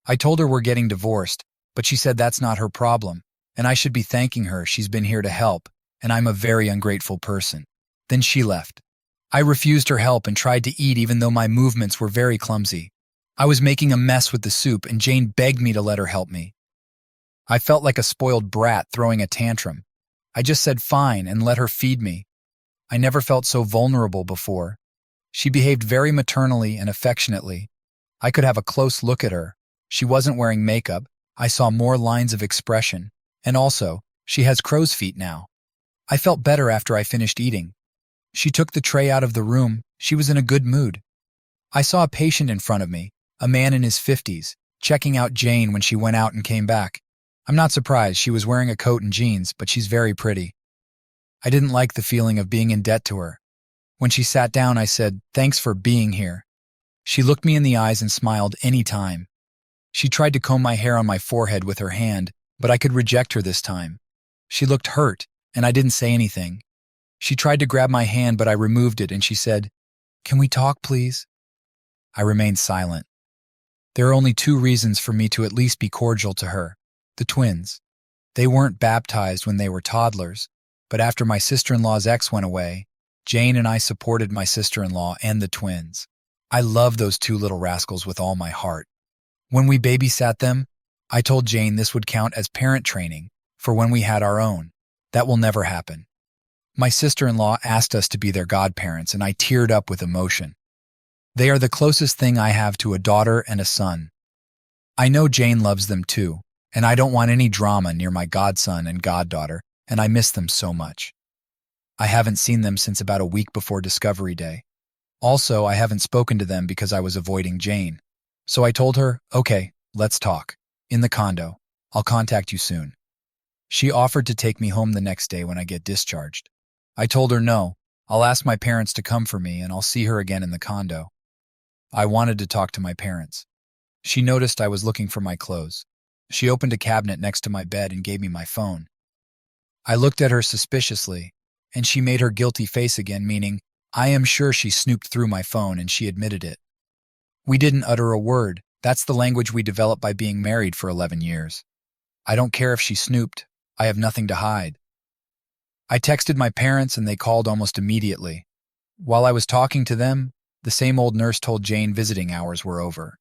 I told her we're getting divorced, but she said that's not her problem, and I should be thanking her. She's been here to help, and I'm a very ungrateful person. Then she left. I refused her help and tried to eat even though my movements were very clumsy. I was making a mess with the soup, and Jane begged me to let her help me. I felt like a spoiled brat throwing a tantrum. I just said fine and let her feed me. I never felt so vulnerable before. She behaved very maternally and affectionately. I could have a close look at her. She wasn't wearing makeup. I saw more lines of expression. And also, she has crow's feet now. I felt better after I finished eating. She took the tray out of the room. She was in a good mood. I saw a patient in front of me, a man in his 50s, checking out Jane when she went out and came back. I'm not surprised. She was wearing a coat and jeans, but she's very pretty. I didn't like the feeling of being in debt to her. When she sat down, I said, "Thanks for being here." She looked me in the eyes and smiled any time. She tried to comb my hair on my forehead with her hand, but I could reject her this time. She looked hurt, and I didn't say anything. She tried to grab my hand, but I removed it, and she said, "Can we talk, please?" I remained silent. There are only 2 reasons for me to at least be cordial to her: the twins. They weren't baptized when they were toddlers, but after my sister-in-law's ex went away, Jane and I supported my sister-in-law and the twins. I love those two little rascals with all my heart. When we babysat them, I told Jane this would count as parent training for when we had our own. That will never happen. My sister-in-law asked us to be their godparents, and I teared up with emotion. They are the closest thing I have to a daughter and a son. I know Jane loves them too, and I don't want any drama near my godson and goddaughter, and I miss them so much. I haven't seen them since about a week before Discovery Day. Also, I haven't spoken to them because I was avoiding Jane. So I told her, okay, let's talk. In the condo. I'll contact you soon. She offered to take me home the next day when I get discharged. I told her no, I'll ask my parents to come for me and I'll see her again in the condo. I wanted to talk to my parents. She noticed I was looking for my clothes. She opened a cabinet next to my bed and gave me my phone. I looked at her suspiciously, and she made her guilty face again, meaning, I am sure she snooped through my phone and she admitted it. We didn't utter a word. That's the language we developed by being married for 11 years. I don't care if she snooped. I have nothing to hide. I texted my parents and they called almost immediately. While I was talking to them, the same old nurse told Jane visiting hours were over.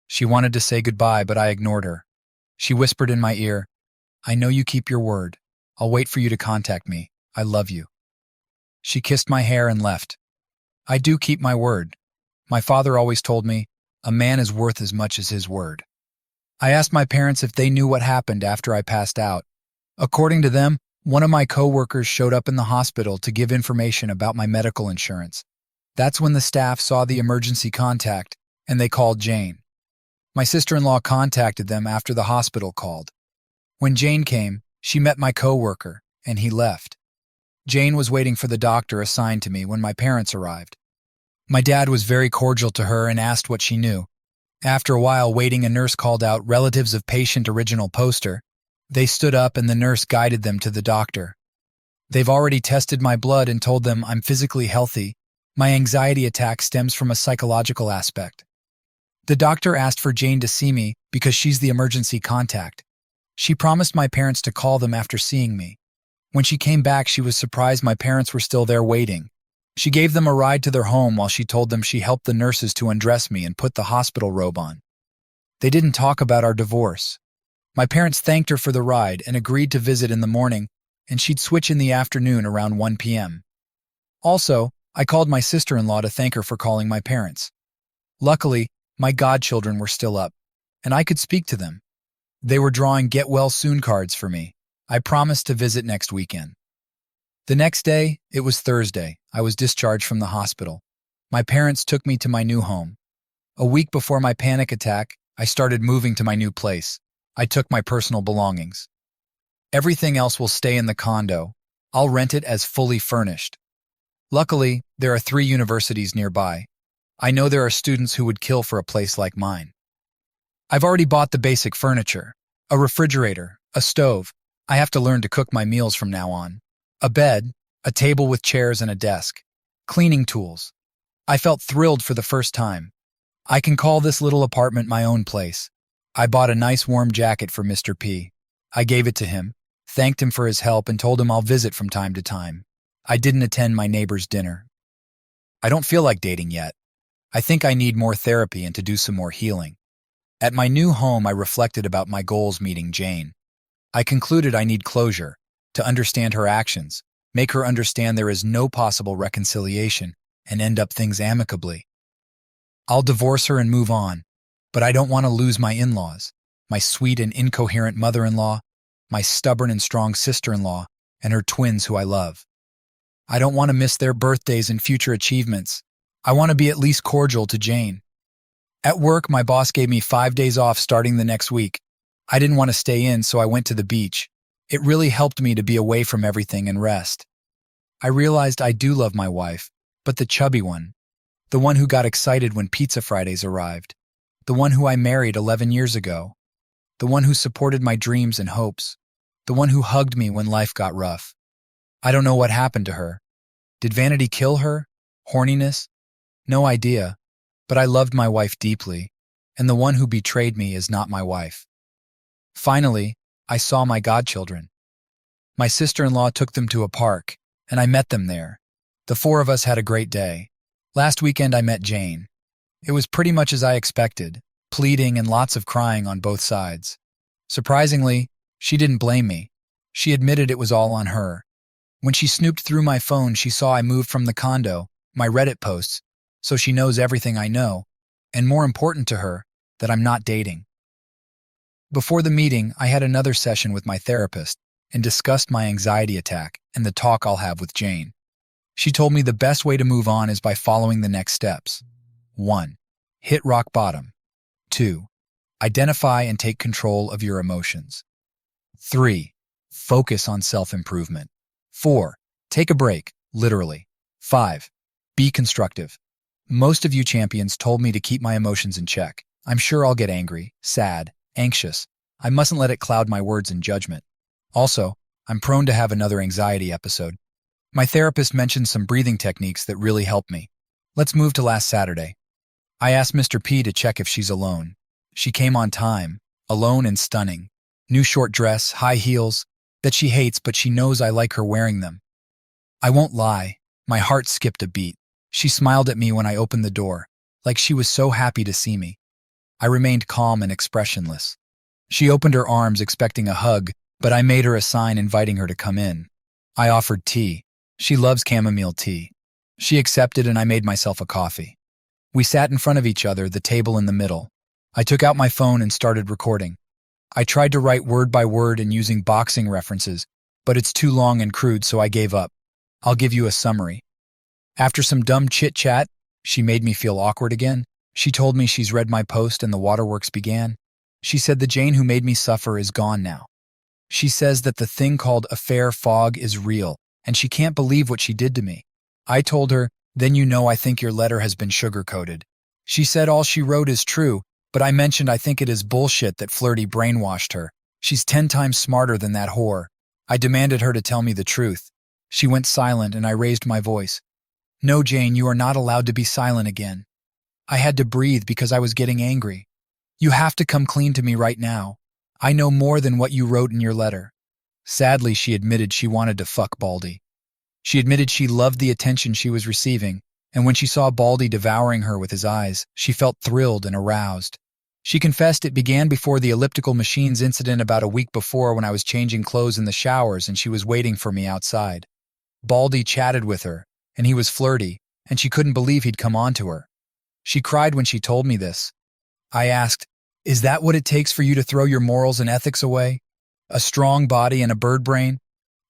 She wanted to say goodbye, but I ignored her. She whispered in my ear, I know you keep your word. I'll wait for you to contact me. I love you. She kissed my hair and left. I do keep my word. My father always told me, a man is worth as much as his word. I asked my parents if they knew what happened after I passed out. According to them, one of my coworkers showed up in the hospital to give information about my medical insurance. That's when the staff saw the emergency contact, and they called Jane. My sister-in-law contacted them after the hospital called. When Jane came, she met my coworker, and he left. Jane was waiting for the doctor assigned to me when my parents arrived. My dad was very cordial to her and asked what she knew. After a while waiting, a nurse called out relatives of patient original poster. They stood up and the nurse guided them to the doctor. They've already tested my blood and told them I'm physically healthy. My anxiety attack stems from a psychological aspect. The doctor asked for Jane to see me because she's the emergency contact. She promised my parents to call them after seeing me. When she came back, she was surprised my parents were still there waiting. She gave them a ride to their home while she told them she helped the nurses to undress me and put the hospital robe on. They didn't talk about our divorce. My parents thanked her for the ride and agreed to visit in the morning, and she'd switch in the afternoon around 1 p.m. Also, I called my sister-in-law to thank her for calling my parents. Luckily, my godchildren were still up, and I could speak to them. They were drawing get-well-soon cards for me. I promised to visit next weekend. The next day, it was Thursday, I was discharged from the hospital. My parents took me to my new home. A week before my panic attack, I started moving to my new place. I took my personal belongings. Everything else will stay in the condo. I'll rent it as fully furnished. Luckily, there are 3 universities nearby. I know there are students who would kill for a place like mine. I've already bought the basic furniture. A refrigerator, a stove. I have to learn to cook my meals from now on. A bed, a table with chairs and a desk. Cleaning tools. I felt thrilled for the first time. I can call this little apartment my own place. I bought a nice warm jacket for Mr. P. I gave it to him, thanked him for his help, and told him I'll visit from time to time. I didn't attend my neighbor's dinner. I don't feel like dating yet. I think I need more therapy and to do some more healing. At my new home, I reflected about my goals meeting Jane. I concluded I need closure, to understand her actions, make her understand there is no possible reconciliation, and end up things amicably. I'll divorce her and move on, but I don't want to lose my in-laws, my sweet and incoherent mother-in-law, my stubborn and strong sister-in-law, and her twins who I love. I don't want to miss their birthdays and future achievements. I want to be at least cordial to Jane. At work, my boss gave me 5 days off starting the next week. I didn't want to stay in, so I went to the beach. It really helped me to be away from everything and rest. I realized I do love my wife, but the chubby one. The one who got excited when Pizza Fridays arrived. The one who I married 11 years ago. The one who supported my dreams and hopes. The one who hugged me when life got rough. I don't know what happened to her. Did vanity kill her? Horniness? No idea. But I loved my wife deeply, and the one who betrayed me is not my wife. Finally, I saw my godchildren. My sister-in-law took them to a park, and I met them there. The four of us had a great day. Last weekend I met Jane. It was pretty much as I expected, pleading and lots of crying on both sides. Surprisingly, she didn't blame me. She admitted it was all on her. When she snooped through my phone, she saw I moved from the condo, my Reddit posts, so she knows everything I know, and more important to her, that I'm not dating. Before the meeting, I had another session with my therapist and discussed my anxiety attack and the talk I'll have with Jane. She told me the best way to move on is by following the next steps. 1. Hit rock bottom. 2. Identify and take control of your emotions. 3. Focus on self-improvement. 4. Take a break, literally. 5. Be constructive. Most of you champions told me to keep my emotions in check. I'm sure I'll get angry, sad, anxious. I mustn't let it cloud my words and judgment. Also, I'm prone to have another anxiety episode. My therapist mentioned some breathing techniques that really helped me. Let's move to last Saturday. I asked Mr. P to check if she's alone. She came on time, alone and stunning. New short dress, high heels, that she hates but she knows I like her wearing them. I won't lie, my heart skipped a beat. She smiled at me when I opened the door, like she was so happy to see me. I remained calm and expressionless. She opened her arms expecting a hug, but I made her a sign inviting her to come in. I offered tea. She loves chamomile tea. She accepted and I made myself a coffee. We sat in front of each other, the table in the middle. I took out my phone and started recording. I tried to write word by word and using boxing references, but it's too long and crude, so I gave up. I'll give you a summary. After some dumb chit-chat, she made me feel awkward again. She told me she's read my post and the waterworks began. She said the Jane who made me suffer is gone now. She says that the thing called affair fog is real, and she can't believe what she did to me. I told her, then you know I think your letter has been sugar-coated. She said all she wrote is true, but I mentioned I think it is bullshit that Flirty brainwashed her. She's 10 times smarter than that whore. I demanded her to tell me the truth. She went silent and I raised my voice. No, Jane, you are not allowed to be silent again. I had to breathe because I was getting angry. You have to come clean to me right now. I know more than what you wrote in your letter. Sadly, she admitted she wanted to fuck Baldy. She admitted she loved the attention she was receiving, and when she saw Baldy devouring her with his eyes, she felt thrilled and aroused. She confessed it began before the elliptical machines incident about a week before when I was changing clothes in the showers and she was waiting for me outside. Baldy chatted with her, and he was flirty, and she couldn't believe he'd come on to her. She cried when she told me this. I asked, is that what it takes for you to throw your morals and ethics away? A strong body and a bird brain?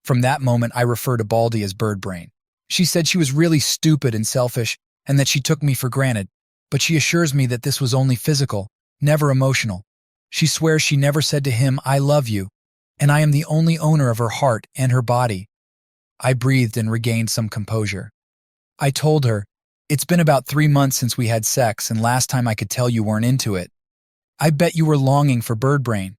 From that moment, I refer to Baldy as bird brain. She said she was really stupid and selfish and that she took me for granted, but she assures me that this was only physical, never emotional. She swears she never said to him, I love you, and I am the only owner of her heart and her body. I breathed and regained some composure. I told her, it's been about 3 months since we had sex and last time I could tell you weren't into it. I bet you were longing for bird brain.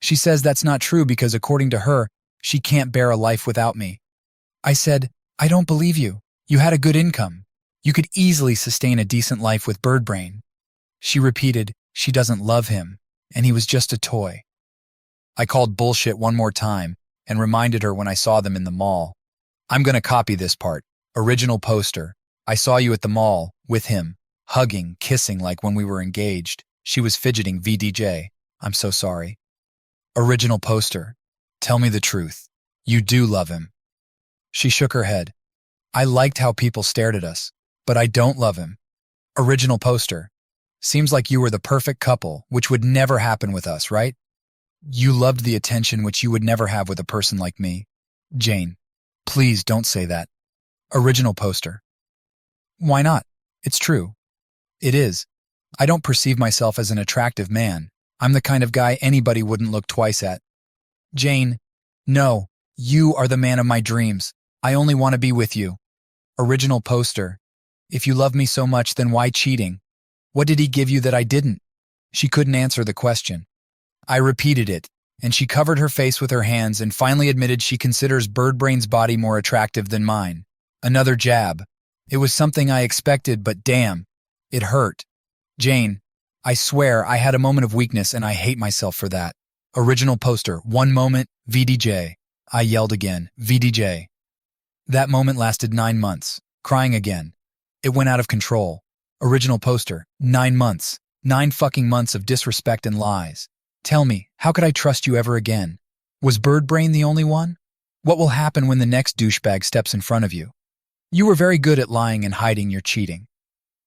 She says that's not true because according to her, she can't bear a life without me. I said, I don't believe you. You had a good income. You could easily sustain a decent life with bird brain. She repeated, she doesn't love him, and he was just a toy. I called bullshit one more time and reminded her when I saw them in the mall. I'm gonna copy this part. Original poster. I saw you at the mall, with him, hugging, kissing like when we were engaged. She was fidgeting VDJ. I'm so sorry. Original poster. Tell me the truth. You do love him. She shook her head. I liked how people stared at us, but I don't love him. Original poster. Seems like you were the perfect couple, which would never happen with us, right? You loved the attention which you would never have with a person like me. Jane, please don't say that. Original poster. Why not? It's true. It is. I don't perceive myself as an attractive man. I'm the kind of guy anybody wouldn't look twice at. Jane, no, you are the man of my dreams. I only want to be with you. Original poster. If you love me so much, then why cheating? What did he give you that I didn't? She couldn't answer the question. I repeated it, and she covered her face with her hands and finally admitted she considers Birdbrain's body more attractive than mine. Another jab. It was something I expected, but damn, it hurt. Jane, I swear I had a moment of weakness and I hate myself for that. Original poster, one moment, VDJ. I yelled again, VDJ. That moment lasted 9 months. Crying again. It went out of control. Original poster, 9 months. 9 fucking months of disrespect and lies. Tell me, how could I trust you ever again? Was Bird Brain the only one? What will happen when the next douchebag steps in front of you? You were very good at lying and hiding your cheating.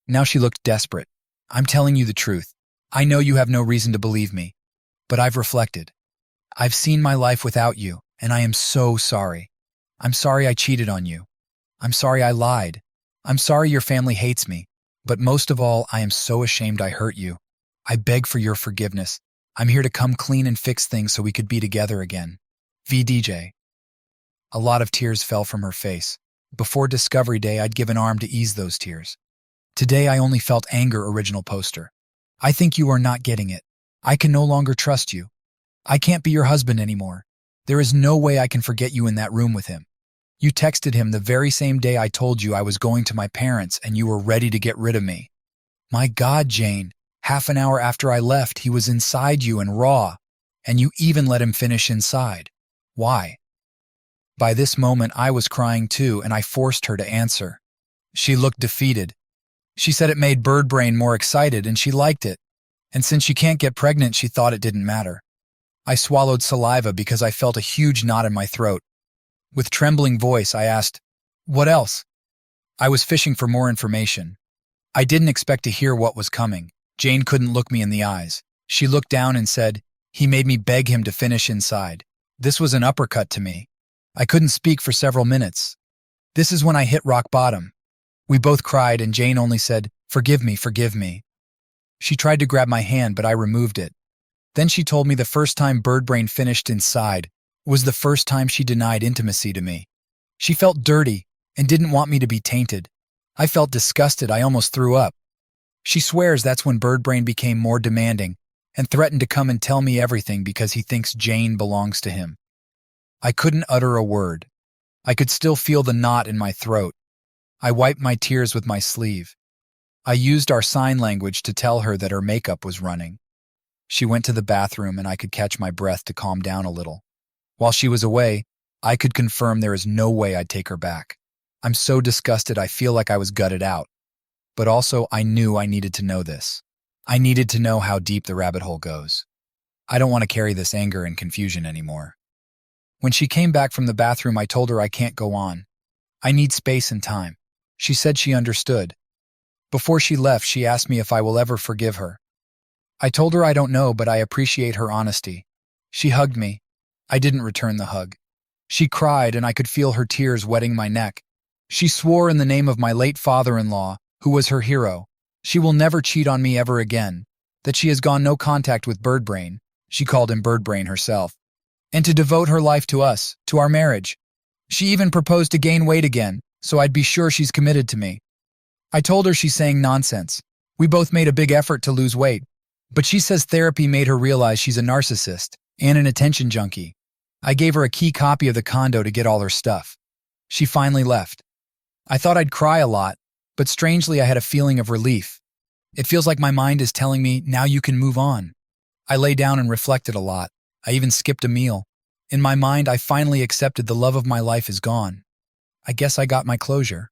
Now she looked desperate. I'm telling you the truth. I know you have no reason to believe me, but I've reflected. I've seen my life without you, and I am so sorry. I'm sorry I cheated on you. I'm sorry I lied. I'm sorry your family hates me, but most of all, I am so ashamed I hurt you. I beg for your forgiveness. I'm here to come clean and fix things so we could be together again. VDJ. A lot of tears fell from her face. Before Discovery Day, I'd give an arm to ease those tears. Today, I only felt anger. Original poster. I think you are not getting it. I can no longer trust you. I can't be your husband anymore. There is no way I can forget you in that room with him. You texted him the very same day I told you I was going to my parents and you were ready to get rid of me. My God, Jane, half an hour after I left, he was inside you and raw, and you even let him finish inside. Why? By this moment, I was crying too, and I forced her to answer. She looked defeated. She said it made Bird Brain more excited and she liked it. And since she can't get pregnant, she thought it didn't matter. I swallowed saliva because I felt a huge knot in my throat. With trembling voice, I asked, "What else?" I was fishing for more information. I didn't expect to hear what was coming. Jane couldn't look me in the eyes. She looked down and said, "He made me beg him to finish inside." This was an uppercut to me. I couldn't speak for several minutes. This is when I hit rock bottom. We both cried and Jane only said, "Forgive me, forgive me." She tried to grab my hand, but I removed it. Then she told me the first time Bird Brain finished inside was the first time she denied intimacy to me. She felt dirty and didn't want me to be tainted. I felt disgusted. I almost threw up. She swears that's when Bird Brain became more demanding and threatened to come and tell me everything because he thinks Jane belongs to him. I couldn't utter a word. I could still feel the knot in my throat. I wiped my tears with my sleeve. I used our sign language to tell her that her makeup was running. She went to the bathroom and I could catch my breath to calm down a little. While she was away, I could confirm there is no way I'd take her back. I'm so disgusted I feel like I was gutted out. But also I knew I needed to know this. I needed to know how deep the rabbit hole goes. I don't want to carry this anger and confusion anymore. When she came back from the bathroom, I told her I can't go on. I need space and time. She said she understood. Before she left, she asked me if I will ever forgive her. I told her I don't know, but I appreciate her honesty. She hugged me. I didn't return the hug. She cried, and I could feel her tears wetting my neck. She swore in the name of my late father-in-law, who was her hero. She will never cheat on me ever again, that she has gone no contact with Bird Brain, she called him Bird Brain herself, and to devote her life to us, to our marriage. She even proposed to gain weight again, so I'd be sure she's committed to me. I told her she's saying nonsense. We both made a big effort to lose weight, but she says therapy made her realize she's a narcissist and an attention junkie. I gave her a key copy of the condo to get all her stuff. She finally left. I thought I'd cry a lot, but strangely I had a feeling of relief. It feels like my mind is telling me, now you can move on. I lay down and reflected a lot. I even skipped a meal. In my mind, I finally accepted the love of my life is gone. I guess I got my closure.